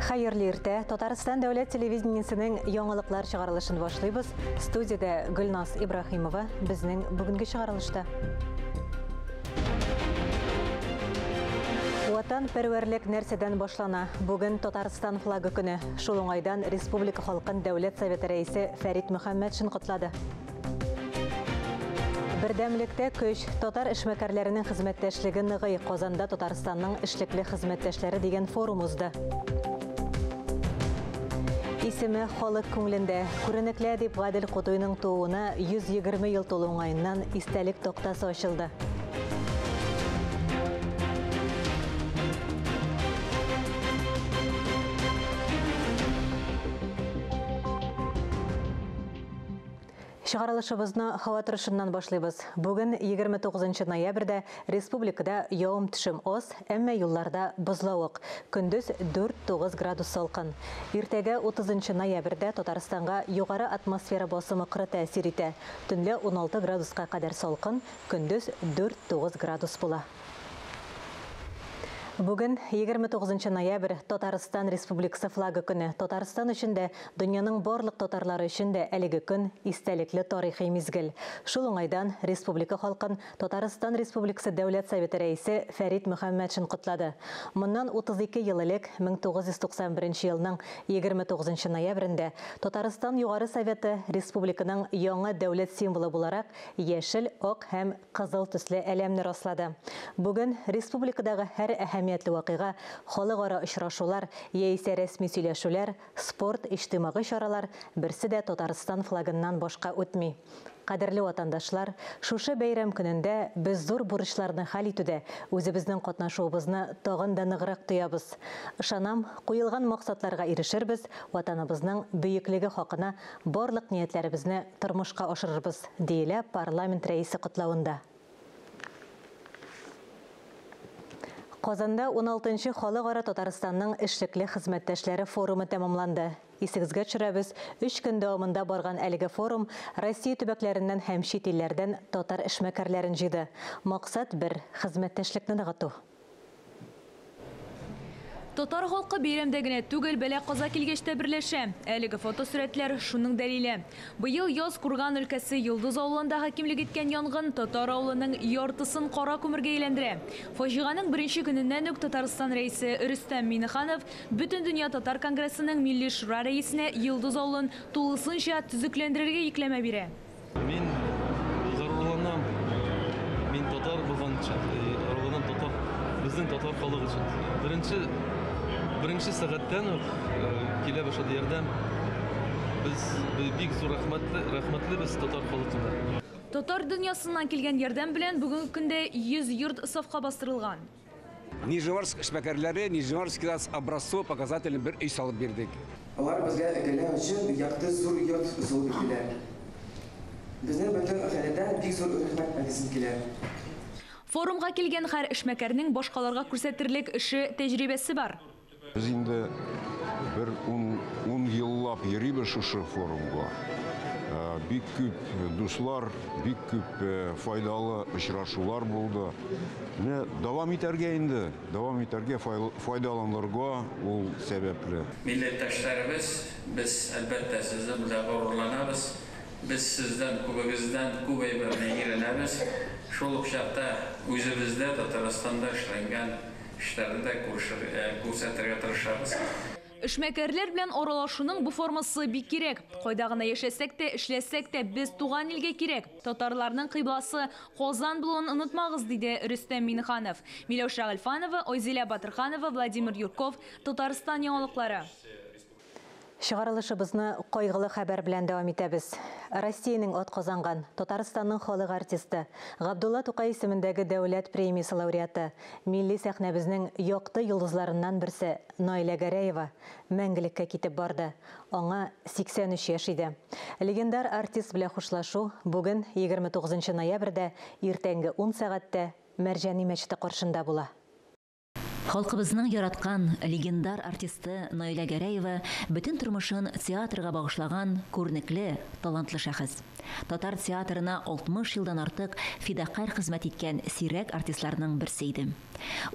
Хайырлы иртә, Татарстан дәүләт телевидениесенең яңалыклар чыгарылышын башлыйбыз. Студияда Гөлназ Ибрахимова безнең бүгенге чыгарылышта. Ватан пәрвәрлек нәрсәдән башлана. Бүген Татарстан флагы көне. Шул уңайдан Республика халкын дәүләт советы рәисе Фәрит Мөхәммәтшин котлады. Бердәмлектә көч татар эшмәкәрләренең хезмәттәшлеге ныгый. Казанда Татарстанның эшлекле хезмәттәшләре дигән форум узды. Исеме халык күңелендә. Күренекле дип Гадел Кутуйның тууына 120 ел тулу уңаеннан истәлек токтасы ачылды. Чыгарылышыбызны һава торышыннан башлыйбыз. Бүген 29 ноябрьдә республикада явым-төшем аз, әмма юлларда бозлавык. Көндез 4-9 градус салкын. Иртәгә 30 ноябрьдә Татарстанга югары атмосфера басымы кыры тәэсир итә. Төнлә 16 градуска кадәр салкын, көндез 4-9 градус була. Бүген 29 ноябрь Татарстан Республикасы флагы көне. Татарстан өчен дә, дөньяның барлык татарлары өчен дә әлеге көн истәлекле тарихи мизгел. Шул уңайдан республика халкын Татарстан Республикасы дәүләт советы рәисе Фәрит Мөхәммәтшин котлады. Моннан 32 ел элек 1991 елның 29 ноябрендә Татарстан Югары Советы республиканың яңа дәүләт символы буларак яшел, ак һәм кызыл төсле әләмне раслады. Бүген республикадагы һәр әһәмиятле вакыйга, халыкара очрашулар, яисә рәсми сөйләшүләр, спорт, иҗтимагый чаралар берсе дә Татарстан флагыннан башка үтми. Кадерле ватандашлар, шушы бәйрәм көнендә без зур бурычларны хәл итүдә үзебезнең катнашуыбызны тагын да ныграк тоябыз. Ышанам, куелган максатларга ирешербез, ватаныбызның бөеклеге хакына барлык ниятләребезне тормышка ашырырбыз, диелә парламент рәисе котлавында. Казанда 16-нчы халыкара Татарстанның эшлекле хезмәттәшләре форумы тәмамланды. Исегезгә төшерәбез, 3 көн дәвамында барган әлеге форум Россия төбәкләреннән һәм чит илләрдән татар эшмәкәрләрен җыйды. Максат бер хезмәттәшлекне ныгыту. Татар халкы бәйрәмдә генә түгел, бәлә-каза килгәчтә берләшә. Әлеге фотосурәтләр шуның дәлиле. Быел яз Курган өлкәсе Йолдыз авылында хакимлек иткән янгын татар авылының яртысын кара күмергә әйләндерә. Фаҗиганың беренче көненнән үк Татарстан рәисе Рөстәм Миңнеханов бөтен дөнья татар конгрессының милли шура рәисенә Йолдыз авылын тулысынча төзекләндерергә йөкләмә бирә. Мин горурланам. Мин татар булганча, аралардан татар, безнең татар халыгы өчен. Birinci сәгатьтән килә башлады ярдәм. Без бик зур рәхмәтле без татар халкына. Татар дөньясыннан килгән ярдәм белән бүгенге көндә 100 йорт сафка бастырылган. Нижегорск эшмәкәрләре Нижегорскида образцовый показательный бер өй салып бирдек. Алар безгә әгәләр өчен якты зур йорт салып бирделәр. Безнең бөтен әһәледән бик зур рәхмәт мәгълүм килә. Форумга килгән һәр эшмәкәрнең башкаларга күрсәтерлек эше тәҗрибәсе бар. Biz инде bir 10 еллап йөрибез шушы форумга. Бик күп дуслар, бик күп файдалы очрашулар булды. Дәвам итәргә инде, дәвам итәргә, файдаланырга ул сәбәпле. Милләттәшләребез, без әлбәттә сездән белән горурланабыз. Biz sizdən, kubagızdan Kuba'yı öğreniriz. Şol uçakta özümüzde Tataristan'da işlenen işlerinde күрсәтергә тырышабыз. Эшмәкәрләр белән аралашуның бу формасы бик кирәк. Кайда гына яшәсәк тә, эшләсәк тә без туган илгә кирәк. Татарларның кыйбласы Казан булуын онытмагыз, диде Рөстәм Миңнеханов. Миләүшә Гальфанова, Ойзилә Батырханова, Владимир Юрков, Татарстан яңалыклары. Чыгарылышыбызны кайгылы хәбәр белән дәвам итәбез. Россиянең атказанган Татарстанның халык артисты Габдулла Тукай исемендәге дәүләт премиясе лауреаты, милли сәхнәбезнең якты йолдызларыннан берсе Наилә Гәрәева мәңгелеккә китеп барды. Аңа 83 яшь иде. Легендар артист белән хушлашу бүген 29 ноябрьдә иртәнге 10 сәгатьтә Мәрҗани мәчете каршында була. Халкыбызның яраткан легендар артисты Наиля Гәрәева бөтен тормышын театрга багышлаган күренекле, талантлы шәхес. Татар театрына 60 елдан артык фидакарь хезмәт иткән сирәк артистларның берсе иде.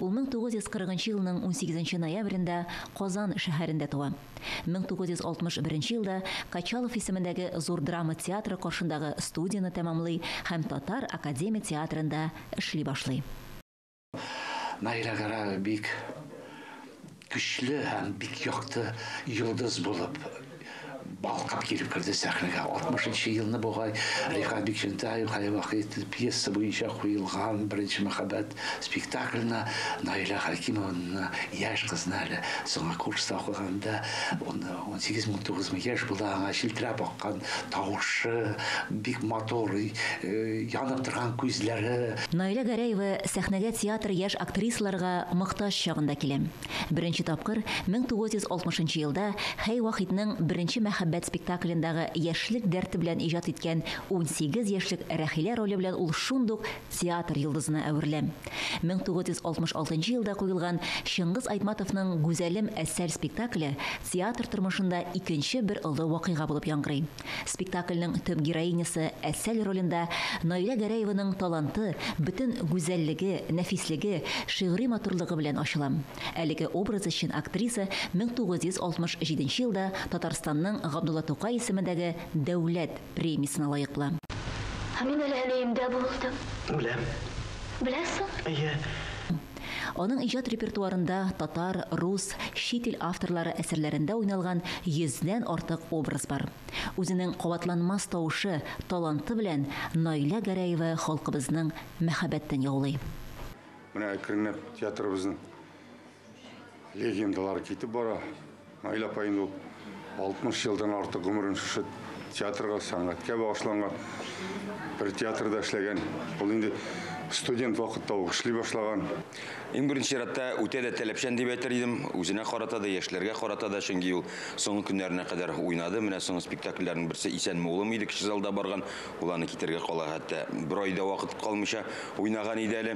Ул 1940 елның 18 ноябрендә Казан шәһәрендә туа. 1961 елда Качалов исемендәге Зур драма театры каршындагы студияны тәмамлый һәм Татар академия театрында эшли башлый. Наиля Гәрәева бик көчле һәм бик якты йолдыз булып балкып килеп керде сәхнәгә. 60 елны бугай Рифат Бикчәнтәев һәр пьеса буенча куелган беренче мәхәббәт спектакльне Наиля Хәкимовна яшь кызны әле соңгы курста укыганда 18-19 яшь була, аңа шилтәрәп аккан тавышы, бик матур, янып торган күзләре. Наиля Гәрәева сәхнәгә театр яшь актрисаларга мохтаҗ чагында килә. Беренче тапкыр 1960 елда Хәй Вахитның беренче мәхәббәт спектаклендагы яшьлек дәрте белән иҗат иткән 18 яшьлек Рәхилә роле белән ул шундук театр йолдызына әверелә. 1966 елда куелган Шыңгыз Айтматовның Гүзәлем әсәр спектакле театр тормышында икенче бер олы вакыйга булып яңгырый. Спектакльнең төп героинясы Әсәл ролендә Наиля Гәрәеваның таланты, бөтен гүзәллеге, нәфислеге, шигъри матурлыгы белән ачыла. Әлеге образ өчен актриса 1967 елда Татарстанның Габдулла Тукай исемендәге Дәүләт премиясына лаек була. Мин әле әниемдә булдым. Беләм. Беләсең? Әйе. Аның иҗат репертуарында татар, рус, чит ил авторлары әсәрләрендә уйналган 100дән артык образ бар. Үзенең кабатланмас тавышы, таланты белән Наиля Гәрәева халкыбызның мәхәббәтен яулый. Менә әкренләп театрыбызның легендалары китеп бара. Наиля апайның 60 елдан артык гомерен шушы театрга, сәнгатькә багышланган. Бер театрда эшләгән. Ул инде студент вакытта эшли башлаган. Иң беренче чиратта үтә дә таләпчән дип әйтер идем. Үзенә карата да, яшьләргә карата да, чөнки ул соңгы көннәренә кадәр уйнады. Менә соңгы спектакльләрнең берсе Исән Мулым иде, кече залда барган. Ул аны китәргә кала, хәтта бер айда вакыт калмыйча уйнаган иде әле.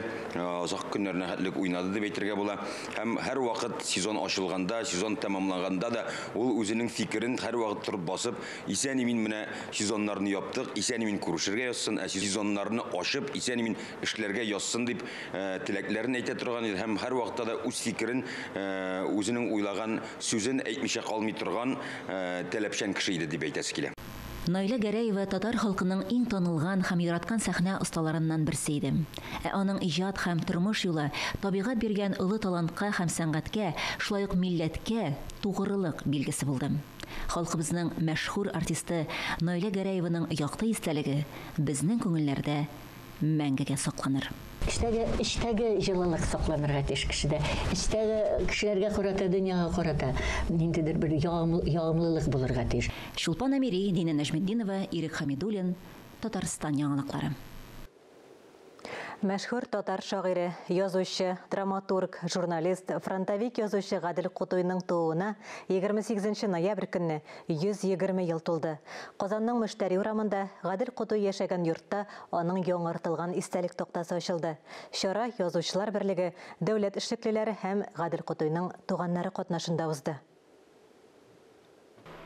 Озак көннәренә хәтлек уйнады дип әйтергә була. Һәм һәр вакыт сезон ачылганда, сезон тәмамлаганда да ул үзенең фикерен һәр вакыт торып басып, исән мин менә сезоннарны яптык, исән мин күрешергә язсын, сезоннарны ачып, исән мин эшләргә язсын дип теләкләрен әйтә торган иде. Һәм һәр вакытта да үз фикерен, үзенең уйлаган сүзен әйтмичә калмый торган таләпчән кеше иде дип әйтәсе килә. Наиля Гәрәева татар халкының иң танылган һәм яраткан сәхнә осталарыннан берсе иде. Аның иҗат һәм тормыш юлы табигать биргән олы талантка һәм сәнгатькә, шулай ук милләткә тугрылык билгесе булды. Халкыбызның мәшһүр артисты Наиля Гәрәеваның якты истәлеге безнең күңелләрдә мәңгегә сакланыр. Эштәге җылылык сакланырга тиеш кешедә. Эштәге кешеләргә карата, дөньяга карата ниндидер бер ягымлылык булырга тиеш. Шулпан Амири, Дина Нәҗметдинова, Ирек Хамидуллин, Татарстан яңалыклары. Мәшһүр татар шагыйре, язучы, драматург, журналист, фронтовик язучы Гадел Кутуйның тууына 28 ноябрь көнне 120 ел тулды. Казанның Мөштәри урамында Гадел Кутуй яшәгән йортта аның яңартылган истәлек токтасы ачылды. Чара язучылар берлеге, дәүләт эшлеклеләре һәм Гадел Кутуйның туганнары катнашында узды.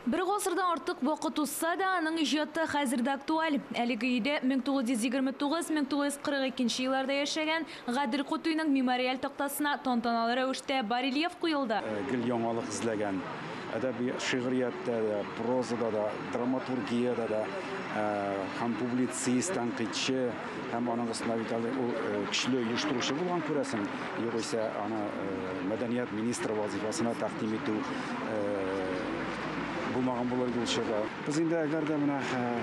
Бір ғасырдан артық вакыт узса да, аның иҗаты хәзер дә актуаль. Әлеге өйдә 1929-1942 елларда яшәгән Гадел Кутуйның мемориаль тактасына тантаналы рәвештә барельеф куелды. Гел яңалык эзләгән, әдәби шигъриятта да, прозада да, драматургиядә да, һәм публицист, тәнкыйтьче, һәм аның основателе көчле оештыручы булган күрәсең, югыйсә аны мәдәният министры вазифасына тәкъдим итү булмаган булыр ул чорда. Без инде әгәр дә менә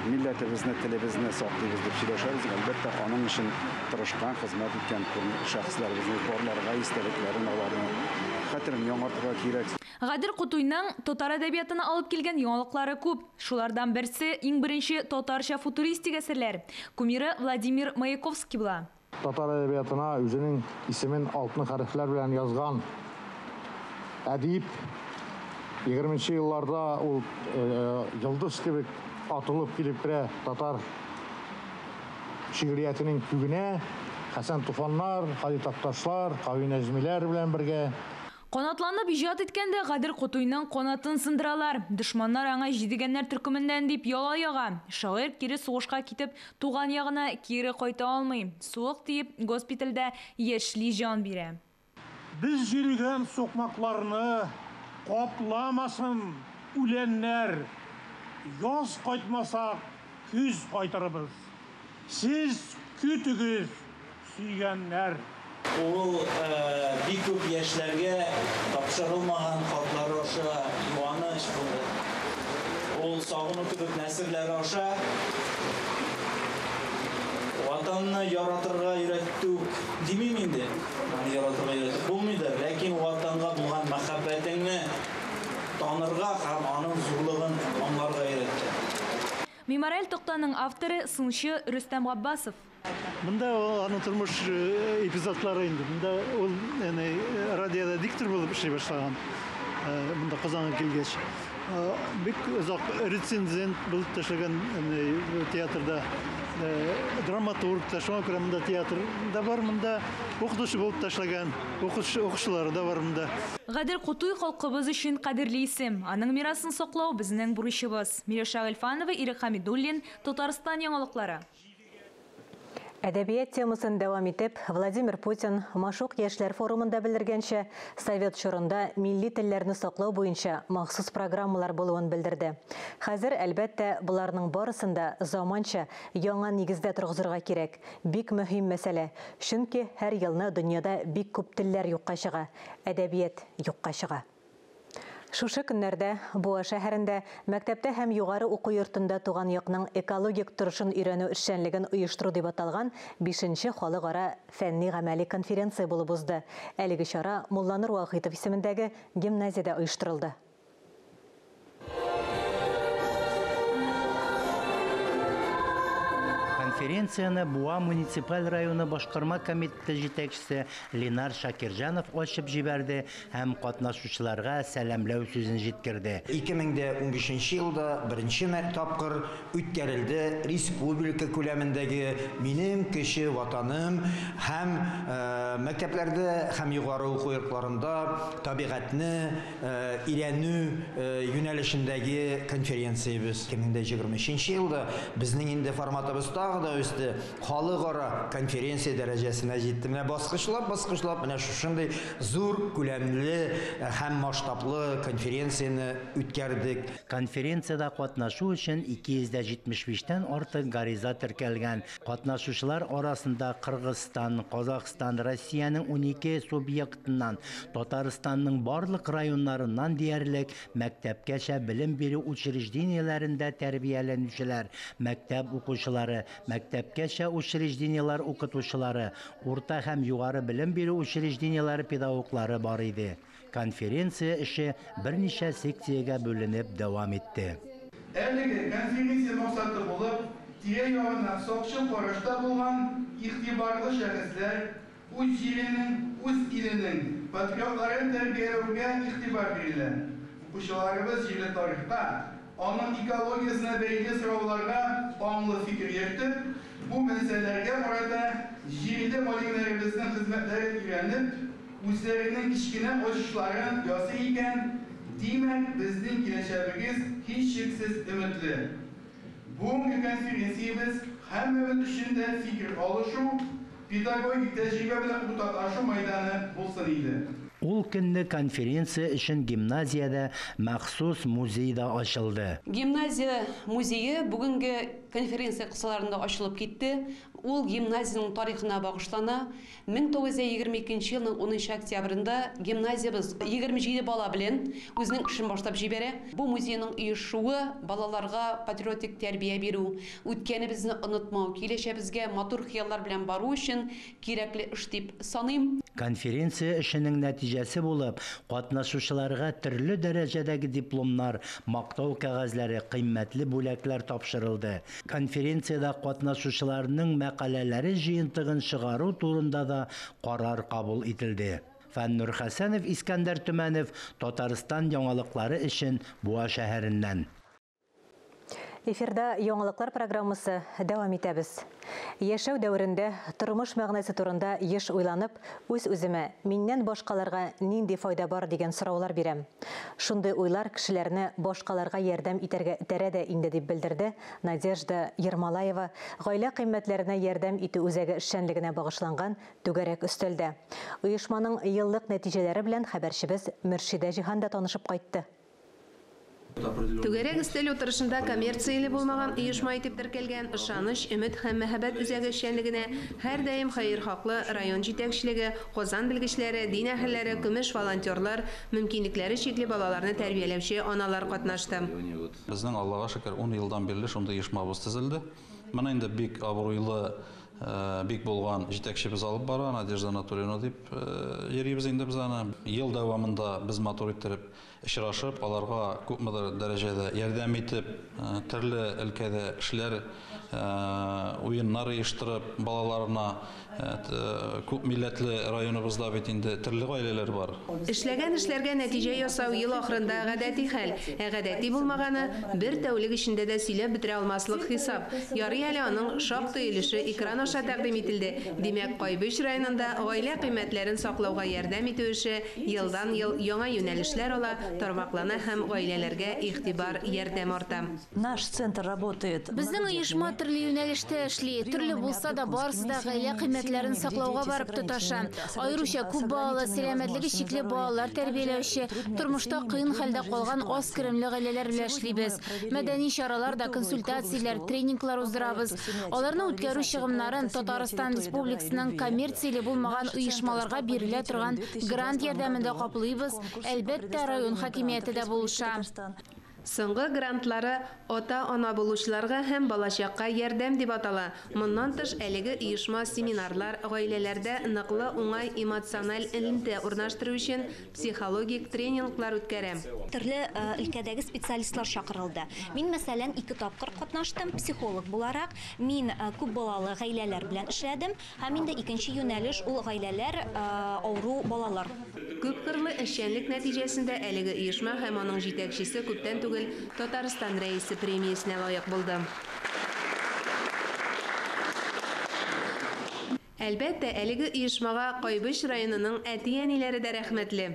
милләтебезне, телебезне саклыйбыз дип сөйләшәбез, әлбәттә аның өчен тырышкан, хезмәт иткән шәхесләребезне барларга истәлекләрен аларны хәтерен яңартырга кирәк. Гадел Кутуйның татар әдәбиятына алып килгән яңалыклары күп. Шулардан берсе иң беренче татарча футуристик әсәрләр. Кумиры Владимир Маяковский була. Татар әдәбиятына үзенең исемен алтын хәрефләр белән язган әдип 20-нче елларда ул йолдыз кебек атылып килеп керә татар шигъриятының күгенә, Хәсән Туфаннар, Хали Такташлар, Кави Нәҗмиләр белән бергә. Қанатланып ижат еткенде Гадир Кутуйның қанатын сындыралар. Душманнар аңа җидегәннәр төркемендән дип яла яга. Шагыйрь кире сугышка китеп, туган ягына кире кайта алмый. Суык тиеп, госпитальдә яшьли жан бирә. Biz җиргән сукмакларны капламасын үләннәр. Яз кайтмасак, күз кайтарыбыз. Сез күтүгез, сөйгәннәр. Ул бик күп яшьләргә тапшырылмаган хатлары аша юаныч булды. Ул сагыну кебек нәселләр аша ватанны яратырга өйрәттүк димим инде. Яратырга өйрәтү булмыйдыр, ләкин ватанга булган мәхәббәтеңне танырга һәм аның зурлыгын аңларга өйрәтте. Мемориаль токтаның авторы сынчы Рөстәм Габбасов. Монда аның тормыш эпизодлары инде. Монда ул радиода диктор булып эшли башлаган. Монда Казанга килгәч. Бик озак рецензент булып ташланган театрда драматург та, шуңа күрә монда театрда бар, монда укытучы булып ташлаган, укучылары да бар монда. Гадир Кутуй халкыбыз өчен кадерле исем. Аның мирасын саклау безнең бурычыбыз. Миләүшә Гыйльфанова, Ирек Хәмидуллин, Татарстан яңалыклары. Әдәбият темасын дәвам итеп, Владимир Путин Машук яшьләр форумында белдергәнчә, Совет чорында милли телләрне саклау буенча махсус программалар булуын белдерде. Хәзер, әлбәттә, буларның барысында заманча яңа нигездә торгызырга кирәк. Бик мөһим мәсьәлә, чөнки һәр елны дөньяда бик күп телләр юкка чыга, әдәбият юкка чыга. Шушы көннәрдә Буа шәһәрендә мәктәптә һәм югары уку йортында туган якның экологик торышын өйрәнү эшчәнлеген оештыру дип аталган 5нче халыкара фәнни-гамәли конференция булып узды. Әлеге чара Мулла Нур Вахитов исемендәге гимназиядә оештырылды. Конференцияны Буа муниципаль районы башкарма комитеты җитәкчесе Ленар Шакирҗанов ачып җибәрде һәм катнашучыларга сәламләү сүзен җиткерде. 2015 елда беренче тапкыр үткәрелде республика күләмендәге минем кеше ватаным һәм мәктәпләрдә һәм югары уку йортларында табигатьне өйрәнү юнәлешендәге конференциябыз. 2023 елда безнең инде форматыбыз тагы өсте халыкара конференция дәрәҗәсенә җитте. Менә баскычлап менә шушындый зур күләмле һәм масштаблы конференцияны үткәрдек. Конференцияда катнашу өчен 275тән артык гариза теркәлгән. Катнашучылар арасында Кыргызстан, Казакстан, Россиянең 12 субъектыннан, Татарстанның барлык районнарыннан диярлек мәктәпкәчә белем бирү учрежденияләрендә тәрбияләнүчеләр, мәктәп укучылары, мәктәпкәчә учреждениялар укытучылары, урта һәм югары белем бирү учреждениялары педагоглары бар иде. Конференция эше берничә секциягә бүленеп дәвам итте. Әлеге конференция максаты булып, тирә-ягына сакчы карашта булган игътибарлы шәхесләр үз җиренең, үз иленең патриотларын тәрбияләүгә игътибар бирелә. Укучыларыбыз җирле тарихта аның экологиясына бәйле сорауларга аңлы фикер йөртеп, бу мәсьәләләргә карата җирле галимнәребезнең хезмәтләрен өйрәнеп, үзләренең кичкенә ачышларын ясый икән, димәк, безнең киләчәгебез һичшиксез өметле. Бүгенге конференциябез һәммәбез өчен дә фикер алышу, педагогик тәҗрибә белән уртаклашу мәйданы булсын иде. Ул көнне конференция өчен гимназиядә махсус музей да ачылды. Гимназия музейы бүгенге конференция кысаларында ачылып китте. Ул гимназияның тарихына багышлана. 1922 елның 10 октябрендә гимназиябыз 27 бала белән үзенең эшен башлап җибәрә. Бу музейның оешуы балаларга патриотик тәрбия бирү, үткәнебезне онытмау, киләчәгебезгә матур хыяллар белән бару өчен кирәкле эш дип саныйм. Конференция эшенең нәтиҗәсе булып, катнашучыларга төрле дәрәҗәдәге дипломнар, мактау кәгазьләре, кыйммәтле бүләкләр тапшырылды. Конференциядә катнашучыларның мәкаләләре җыентыгын чыгару турында да карар кабул ителде. Фәннур Хәсәнов, Искәндәр Төмәнев, Татарстан яңалыклары өчен Буа шәһәреннән. Эфирда яңалыклар программасы дәвам итәбез. Яшәү дәүрендә тормыш мәгънәсе турында еш уйланып, үз-үземә миннән башкаларга нинди файда бар дигән сораулар бирәм. Шундый уйлар кешеләрне башкаларга ярдәм итәргә итерә дә инде дип белдерде Надежда Ермолаева, гаилә кыйммәтләренә ярдәм итү үзәге эшчәнлегенә багышланган түгәрәк өстәлдә. Оешманың еллык нәтиҗәләре белән хәбәрчебез Мөршидә Җиһан да танышып кайтты. Түгәрәк өстәл утырышында коммерцияле булмаган оешма итеп теркәлгән ышаныч, өмет һәм мәхәббәт үзәге эшчәнлегенә һәрдаим хәер хаклы район җитәкчелеге, Казан белгечләре, дин әһелләре, көмеш волонтерлар, мөмкинлекләре чикле балаларны тәрбияләүче аналар катнашты. Безнең Аллага шөкер 10 елдан бирле шундый оешмабыз төзелде. Менә инде бик абруйлы бик булган җитәкчебез алып бара, Надежда Анатольевна дип йөрибез инде без аны. Ел дәвамында без матур иттереп очрашып, аларга күпмедер дәрәҗәдә ярдәм итеп, төрле өлкәдә эшләр, уеннар оештырып, балаларына күп милләтле районыбызда бит инде төрле гаиләләр бар. Эшләгән эшләргә нәтиҗә ясау ел ахырында гадәти хәл. Гадәти булмаганы бер тәүлек эчендә дә сөйләп бетерә алмаслык хисап. Ярый әле аның шактый өлеше экран аша тәкъдим ителде. Димәк, Кайбыш районында гаилә кыйммәтләрен саклауга ярдәм итү эше елдан-ел яңа юнәлешләр ала, тармаклана һәм гаиләләргә игътибар, ярдәм арта. Наш центр работает. Безнең оешма төрле юнәлештә эшли, төрле булса да барысы да гаилә кыйммәтләрен саклауга барып тоташа. Аеруча күп балалы, сәламәтлеге чикле балалар тәрбияләүче, тормышта кыен хәлдә калган аз керемле гаиләләр белән эшлибез. Мәдәни чараларда консультацияләр, тренинглар уздырабыз. Аларны үткәрү чыгымнарын Татарстан Республикасының коммерцияле булмаган оешмаларга бирелә торган грант ярдәмендә каплыйбыз. Әлбәттә, район хакимияте дә булыша. Соңгы грантлары ата-ана булучыларга һәм балачакка ярдәм дип атала. Моннан тыш әлеге оешма семинарлар, гаиләләрдә ныклы уңай эмоциональ элемтә урнаштыру өчен психологик тренинглар үткәрә. Төрле өлкәдәге специалистлар чакырылды. Мин мәсәлән 2 тапкыр катнаштым психолог буларак. Мин күп балалы гаиләләр белән эшләдем һәм инде икенче юнәлеш ул гаиләләр авыру балалар. Күп кырлы эшчәнлек нәтиҗәсендә әлеге оешма һәм аның җитәкчесе күптән түгел Татарстан рәисе премиясенә лаек булды. Әлбәттә, әлеге оешмага Кайбыш районының әти-әниләре дә рәхмәтле.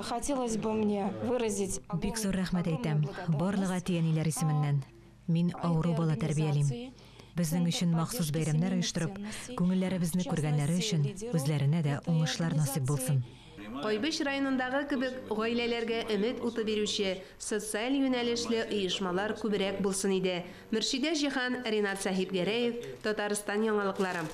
Хотелось бы мне выразить... Бик зур рәхмәт әйтәм барлык әти-әниләр исеменнән. Мин авыру бала тәрбиялим. Безнең өчен махсус бәйрәмнәр оештырып, күңелләребезне күргәннәре өчен үзләренә дә уңышлар насыйп булсын. Кайбыш районындагы кебек гаиләләргә өмет уты бирүче социаль юнәлешле оешмалар күбрәк булсын иде. Мөршидә Җиһан, Ринат Сәхипгәрәев, Татарстан яңалыклары.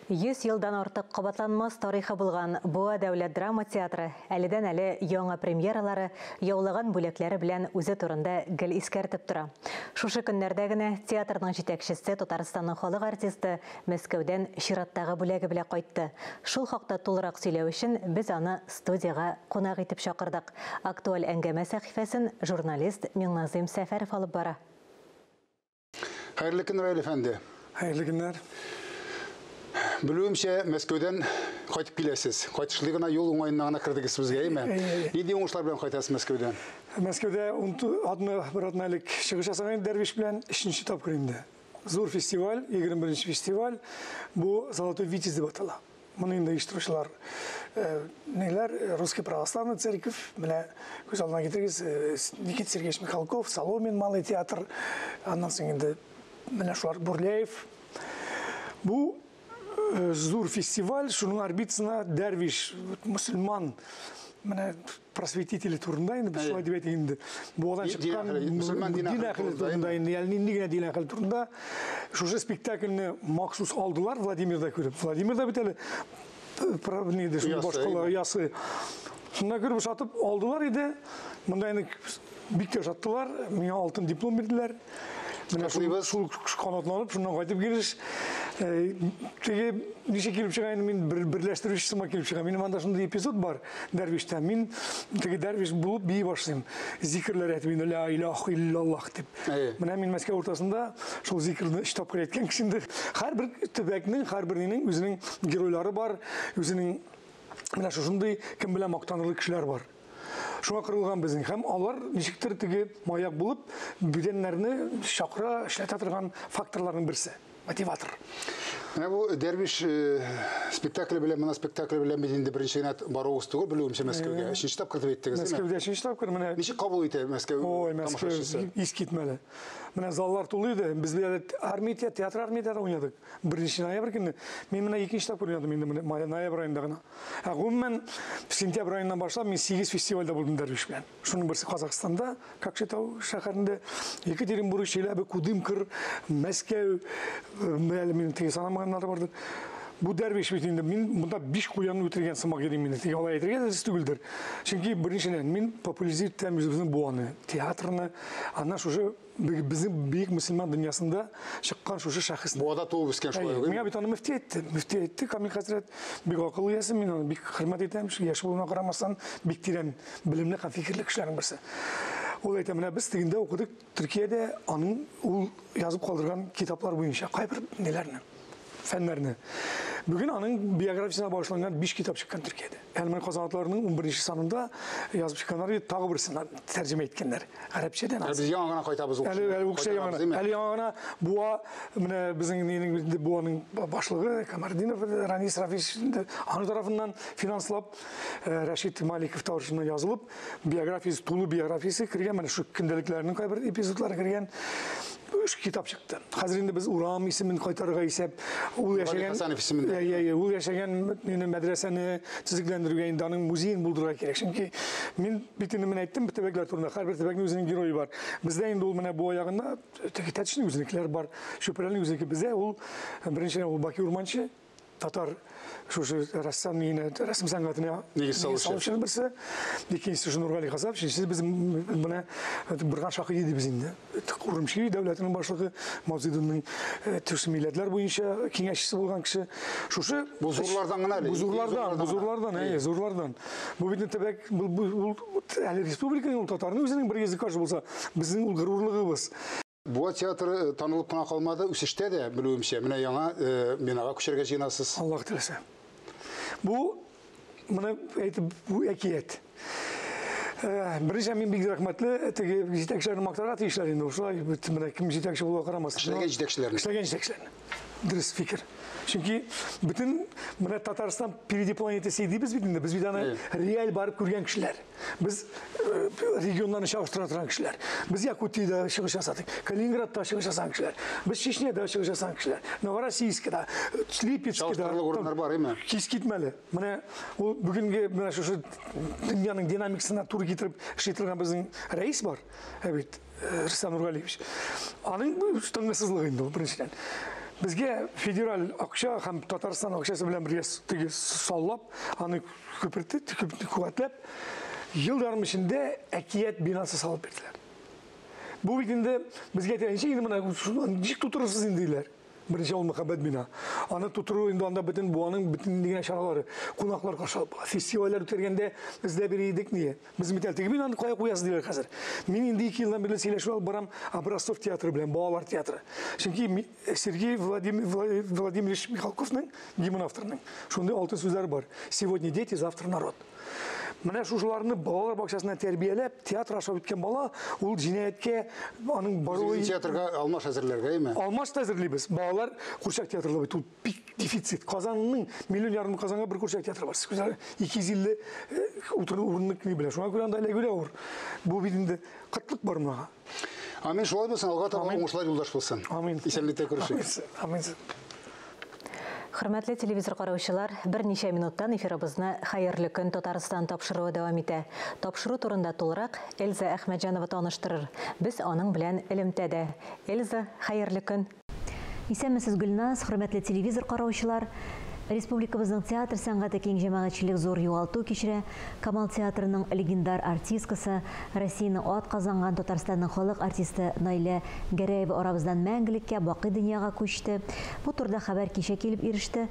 100 елдан артык кабатланмас тарихы булган Буа дәүләт драма театры әледән-әле яңа премьералары, яулаган бүләкләре белән үзе турында гел искәртеп тора. Шушы көннәрдә генә театрның җитәкчесе Татарстанның халык артисты Мәскәүдән чираттагы бүләге белән кайтты. Шул хакта тулырак сөйләү өчен без аны студияга кунак итеп чакырдык. Актуаль әңгәмә сәхифәсен журналист Миңназыйм Сәфәров алып бара. Хәерле көн, Раил әфәнде. Хәерле көннәр. Білуімше, Мәскәүден қайтып келесіз. Қайтышлығына ел оңайынан ғана кірдігіз бізге, еме? Неде оңышлар білен қайтасыз Мәскәүден? Мәскәүдә бір атнайлық шығыш жасаған дәрвиш білен 3-ші тапқыр енді. Зор фестиваль, 21-ші фестиваль. Бұл Золотой Витязь деп атала. Мұны енді иштырушылар Русский православный церковь, көз алдына кетіргіз Никита Сергеевич Михалков, Соломин, Малый театр, андан соң енді шулар Бурляев. Бұл зур фестиваль, шуның арбитсына дәрвиш, мұсылман, просветители турында енді, бұл деп әйтегенді. Бұған шыққан дин әқілі турында енді, әлі нендегіне дин әқілі турында. Шушы спектакльні мақсус алдылар Владимирда көріп. Владимирда бітәлі башқала ясы. Шында көріп жатып алдылар еді. Мұнда енді биктер жаттылар, мен алтын диплом берділер. Шул қанатlanып, шуннан қайтып келіш. Теге неше келіп шығайын, мен бірләштіруші сыма келіп шығайын. Менің анда шындай эпизод бар дәрвиштен. Мен теге дәрвиш болып бей башlayayım. Зикірлер әтіп, ла илах иллаллах деп. Мен Мәскәу ортасында шул зикірді штаб қырайткен кішінде. Қар бір төбәкінің, қар бірінің өзінің геройлары бар, өзінің шындай кім біле мақтанылы кішілер бар. Шуңа кырылган безнең һәм алар ничектер теге маяк булып бүтәннәрне шакыра эшләтә торган факторларның берсе. Мотиватор. Менә бу дәрвиш спектакль белән, менә спектакль белән бит инде беренче генә баруыбыз түгел, белүемчә Мәскәүгә. 3нче тапкыр дип әйттегез, Мәскәүдә 3нче тапкыр менә. Ничек кабул итә Мәскәү тамашачысы? Искитмәле. Менә заллар тулы иде. Без белән армия театр армияда уйнадык. 1 ноябрь көнне. Мин менә 2нче тапкыр уйнадым инде менә ноябрь аенда гына. Гомумән сентябрь аеннан башлап мин 8 фестивальдә булдым дәрвиш белән. Шуның берсе Казакстанда, Кокшетау шәһәрендә, Екатеринбург, Челябі, Кудымкар, Мәскәү, мен теге санамаганнар барды. Бу дәрвиш бит инде мин монда 5 куянны үтергән сымак идем мине. Теге алай әйтергә дә түгелдер. Чөнки беренчедән мин популяризация итәм безнең буаны, театрны, ана шушы безнең бик мөселман дөньясында чыккан шушы шәхес. Буада туып үскән шулай. Миңа бит аны мөфти әйтте, Камил хәзрәт бик акыллы ясы, мин аны бик хөрмәт итәм, яшь булуына карамастан бик тирән белемле һәм фикерле кешеләрнең берсе. Ул әйтә, менә без тегендә укыдык Төркиядә аның ул язып калдырган китаплар буенча кайбер неләрне, фәннәрне. Бүген аның биографиясына башланган 5 китап чыккан Төркиядә. Әлмән казанатларының 11нче санында язып чыкканнар, тагы берсен тәрҗемә иткәннәр. Арабчадан. Без яңа гына кайтабыз ул. Әле яңа гына буа менә безнең буаның башлыгы Камардинов, Ранис Рафис аны тарафыннан финанслап Рашид Маликов тавышына язылып, биографиясы, тулы биографиясы кергән, менә шу көндәлекләрнең кайбер эпизодлары кергән. 3 китап чыкты. Хәзер инде без Урам исемен кайтарырга исәп, ул яшәгән мәдрәсәне төзекләндерүгә инде аның музейын булдырырга кирәк. Чөнки мин бит инде мен әйттем, төбәкләр турында һәрбер төбәкнең үзенең герое бар. Бездә инде ул менә бу аягында тәтешнең үзенекләр бар. Шөпрәлнең үзенеке бездә ул беренчедән ул Баки Урманчы, татар шушы рәссам мине рәсем сәнгатенә салучы берсе. Икенчесе Нургали Хасап, өченчесе без менә бер шахи идебез инде. Урымчы дәүләтенең башлыгы Мавзудинның төш милләтләр буенча киңәшчесе булган кеше. Шушы бу зурлардан гына әле. Зурлардан. Бу бит төбәк бу әле республиканың татарның үзенең бер языкашы булса, безнең ул горурлыгыбыз. Бу театр танылып кына калмады, үсештә дә белүемчә. Менә яңа бинага күчәргә җыенасыз. Аллаһ теләсә. Бу менә әйтеп бу әкият. Беренче мин бик рәхмәтле теге җитәкчеләрне мактарга тиешләр инде. Шулай менә кем җитәкче булуга карамас. Эшләгән җитәкчеләрне. Дөрес фикер. Чөнки бөтен менә Татарстан впереди планетасы дибез бит инде. Без бит аны реаль барып күргән кешеләр. Біз регионларны чагыштыра торган кешеләр. Без Якутиядә чыгыш ясадык, Калининградта чыгыш ясаган кешеләр. Без Чечняда чыгыш ясаган кешеләр. Новороссийскида, Липецкида кискитмәле. Менә ул бүгенге менә шушы дөньяның динамикасына туры китереп эшли торган безнең рәис бар. Бит Рөстәм Нургалиевич. Аның тыңгысызлыгы инде беренчедән. Безгә федераль акча һәм Татарстан акчасы белән бергә теге саллап, аны куәтләп, еллар эчендә әкият бинасы салып бирделәр. Бу бит инде безгә тәнче инде менә ничек тутырырсыз инделәр. Беренче ул мәхәббәт бина. Аны тутыру инде анда бөтен буаның бөтен дигән чаралары, кунаклар каршылап, фестивальләр үткәргәндә бездә бер идек не. Без металл теге бинаны кая куясыз диләр хәзер. Мин инде 2 елдан бирле сөйләшеп алып барам Образцов театры белән, балалар театры. Чөнки Сергей Владимирович Михалковның гимн авторының шундый алтын сүзләре бар. Сегодня дети, завтра народ. Менә шушыларны балалар бакчасына тәрбияләп, театр аша үткән бала, ул җинаятькә аның баруы театрга алмаш әзерләргә, әйме? Алмаш әзерлибез. Балалар Курчак театрында бит ул бик дефицит. Казанның миллион ярым Казанга бер Курчак театры бар. 250 урынлык ни белән. Шуңа күрә анда эләгүләр авыр. Бу бит инде кытлык бар монда. Амин, шулай булсын, алга таба уңышлар юлдаш булсын. Амин. Исәнлектә күрешик. Амин. Хөрмәтле телевизор караучылар, берничә минуттан эфирыбызны Хәерле көн Татарстан тапшыруы дәвам итә. Тапшыру турында тулырак Эльза Әхмәтҗанова таныштырыр. Без аның белән элемтәдә. Эльза, хәерле көн. Исәнмесез Гөлназ, хөрмәтле телевизор караучылар. Республикабызның театр сәнгате киң җәмәгатьчелек зур югалту кичерә. Камал театрының легендар артисткасы, Россияның ат казанган Татарстанның халык артисты Найля Гәрәева арабыздан мәңгелеккә бакый дөньяга күчте. Бу турда хәбәр кичә килеп иреште.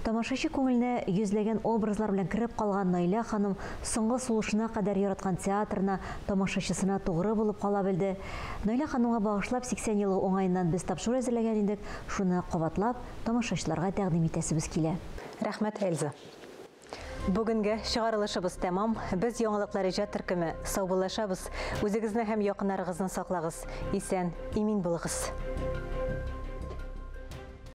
Тамашачы күңеленә йөзләгән образлар белән кирип калган Найля ханым соңгы сулышына кадәр яраткан театрына, тамашачысына тугры булып кала белде. Найля ханымга багышлап 80 елы уңайыннан без тапшыру әзерләгән идек. Шуны кабатлап тамашачыларга тәкъдим итәсебез килә. Рәхмәт, Эльза. Бүгінгі шығарылышыбыз тәмам. Біз яңалыклар иҗат төркеме сау булашабыз. Үзегезне һәм якыннарыгызны саклагыз. Исән, имин булыгыз.